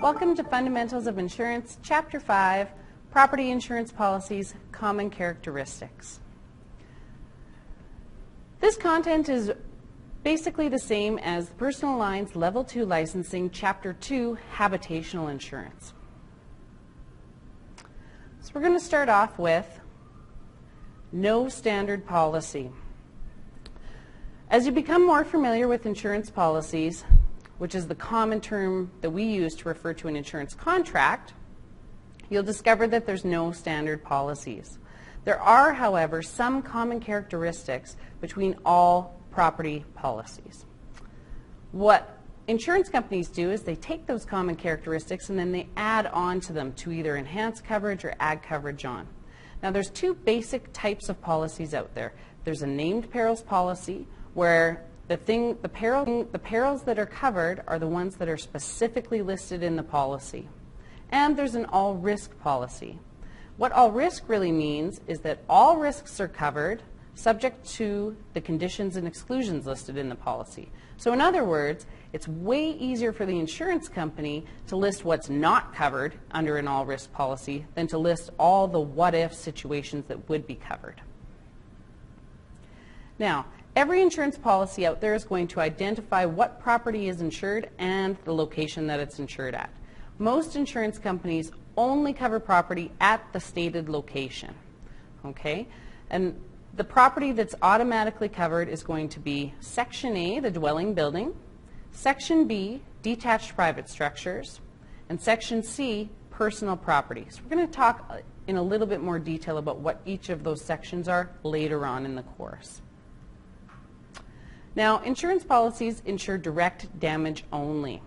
Welcome to Fundamentals of Insurance, Chapter 5, Property Insurance Policies, Common Characteristics. This content is basically the same as Personal Lines Level 2 Licensing, Chapter 2, Habitational Insurance. So we're going to start off with no standard policy. As you become more familiar with insurance policies, which is the common term that we use to refer to an insurance contract, you'll discover that there's no standard policies. There are, however, some common characteristics between all property policies. What insurance companies do is they take those common characteristics and then they add on to them to either enhance coverage or add coverage on. Now there's two basic types of policies out there. There's a named perils policy where the perils that are covered are the ones that are specifically listed in the policy. And there's an all-risk policy. What all-risk really means is that all risks are covered subject to the conditions and exclusions listed in the policy. So in other words, it's way easier for the insurance company to list what's not covered under an all-risk policy than to list all the what-if situations that would be covered. Now, every insurance policy out there is going to identify what property is insured and the location that it's insured at. Most insurance companies only cover property at the stated location. Okay? And the property that's automatically covered is going to be Section A, the dwelling building, Section B, detached private structures, and Section C, personal property. So we're going to talk in a little bit more detail about what each of those sections are later on in the course. Now, insurance policies insure direct damage only.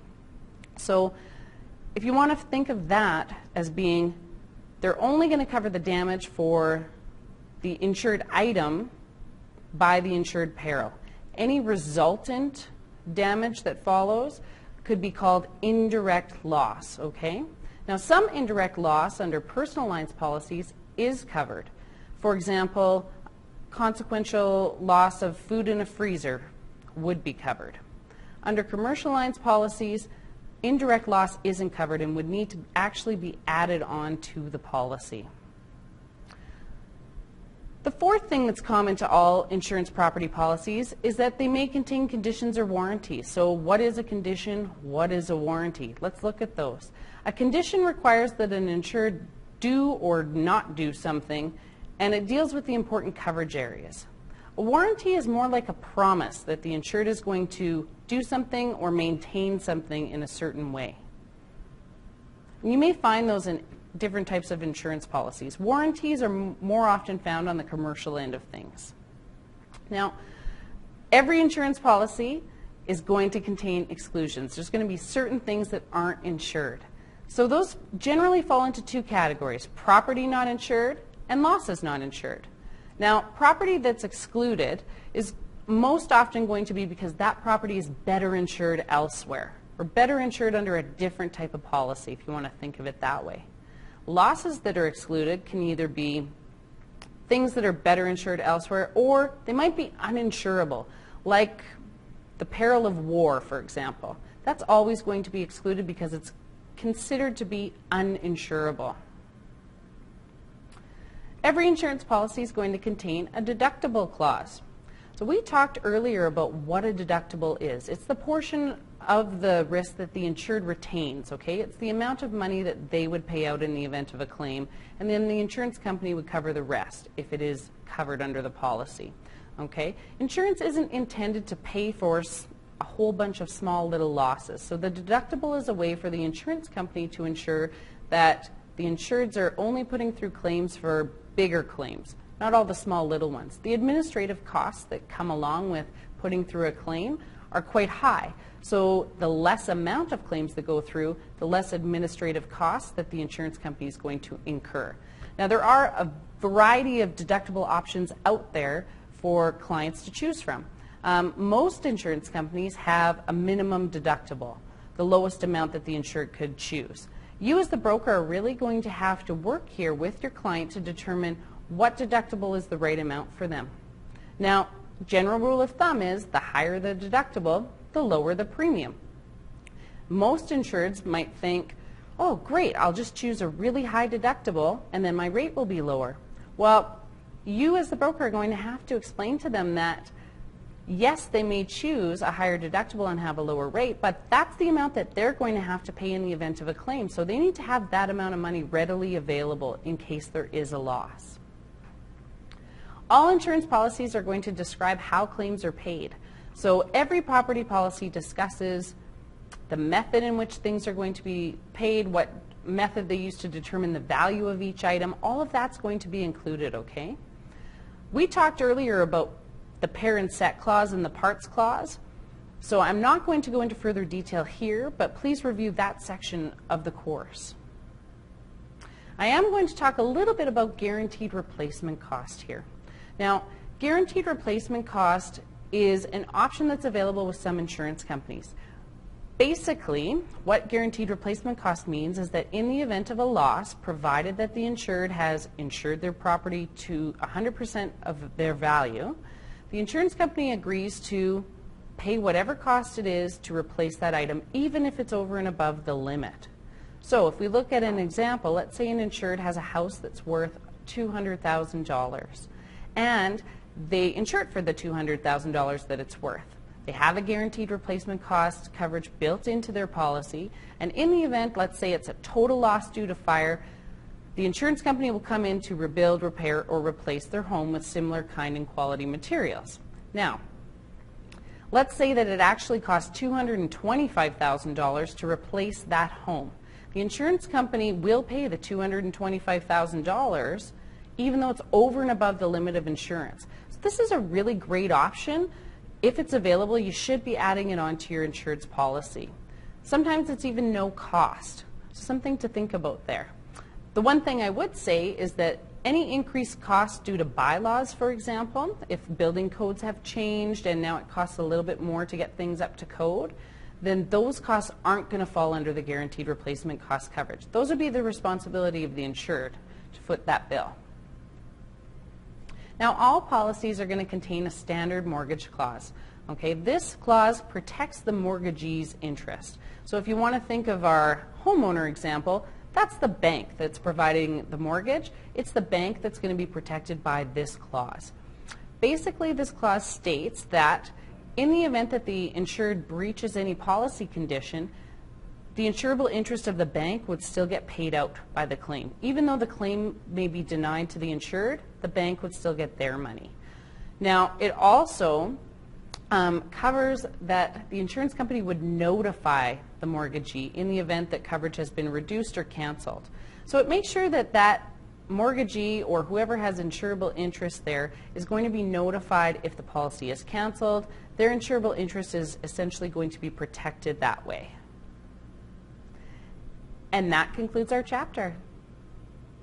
So if you want to think of that as being, they're only going to cover the damage for the insured item by the insured peril. Any resultant damage that follows could be called indirect loss, okay? Now, some indirect loss under personal lines policies is covered. For example, consequential loss of food in a freezer would be covered. Under commercial lines policies, indirect loss isn't covered and would need to actually be added on to the policy. The fourth thing that's common to all insurance property policies is that they may contain conditions or warranties. So what is a condition? What is a warranty? Let's look at those. A condition requires that an insured do or not do something, and it deals with the important coverage areas. A warranty is more like a promise that the insured is going to do something or maintain something in a certain way. And you may find those in different types of insurance policies. Warranties are more often found on the commercial end of things. Now, every insurance policy is going to contain exclusions. There's going to be certain things that aren't insured. So those generally fall into two categories: property not insured and losses not insured. Now, property that's excluded is most often going to be because that property is better insured elsewhere, or better insured under a different type of policy, if you want to think of it that way. Losses that are excluded can either be things that are better insured elsewhere, or they might be uninsurable, like the peril of war, for example. That's always going to be excluded because it's considered to be uninsurable. Every insurance policy is going to contain a deductible clause. So we talked earlier about what a deductible is. It's the portion of the risk that the insured retains, okay? It's the amount of money that they would pay out in the event of a claim, and then the insurance company would cover the rest if it is covered under the policy, okay? Insurance isn't intended to pay for a whole bunch of small little losses. So the deductible is a way for the insurance company to ensure that the insureds are only putting through claims for bigger claims, not all the small little ones. The administrative costs that come along with putting through a claim are quite high. So the less amount of claims that go through, the less administrative costs that the insurance company is going to incur. Now, there are a variety of deductible options out there for clients to choose from. Most insurance companies have a minimum deductible, the lowest amount that the insured could choose. You as the broker are really going to have to work here with your client to determine what deductible is the right amount for them. Now, general rule of thumb is the higher the deductible, the lower the premium. Most insureds might think, oh great, I'll just choose a really high deductible and then my rate will be lower. Well, you as the broker are going to have to explain to them that yes, they may choose a higher deductible and have a lower rate, but that's the amount that they're going to have to pay in the event of a claim. So they need to have that amount of money readily available in case there is a loss. All insurance policies are going to describe how claims are paid. So every property policy discusses the method in which things are going to be paid, what method they use to determine the value of each item. All of that's going to be included, okay? We talked earlier about the pair and set clause and the parts clause. So I'm not going to go into further detail here, but please review that section of the course. I am going to talk a little bit about guaranteed replacement cost here. Now, guaranteed replacement cost is an option that's available with some insurance companies. Basically, what guaranteed replacement cost means is that in the event of a loss, provided that the insured has insured their property to 100% of their value, the insurance company agrees to pay whatever cost it is to replace that item, even if it's over and above the limit. So if we look at an example, let's say an insured has a house that's worth $200,000 and they insure it for the $200,000 that it's worth. They have a guaranteed replacement cost coverage built into their policy, and in the event, let's say it's a total loss due to fire, the insurance company will come in to rebuild, repair, or replace their home with similar kind and quality materials. Now, let's say that it actually costs $225,000 to replace that home. The insurance company will pay the $225,000 even though it's over and above the limit of insurance. So this is a really great option. If it's available, you should be adding it onto your insured's policy. Sometimes it's even no cost. So something to think about there. The one thing I would say is that any increased costs due to bylaws, for example, if building codes have changed and now it costs a little bit more to get things up to code, then those costs aren't going to fall under the guaranteed replacement cost coverage. Those would be the responsibility of the insured to foot that bill. Now, all policies are going to contain a standard mortgage clause. Okay, this clause protects the mortgagee's interest. So if you want to think of our homeowner example, that's the bank that's providing the mortgage. It's the bank that's going to be protected by this clause. Basically, this clause states that in the event that the insured breaches any policy condition, the insurable interest of the bank would still get paid out by the claim. Even though the claim may be denied to the insured, the bank would still get their money. Now, it also covers that the insurance company would notify the mortgagee in the event that coverage has been reduced or canceled. So it makes sure that that mortgagee or whoever has insurable interest there is going to be notified if the policy is canceled. Their insurable interest is essentially going to be protected that way. And that concludes our chapter.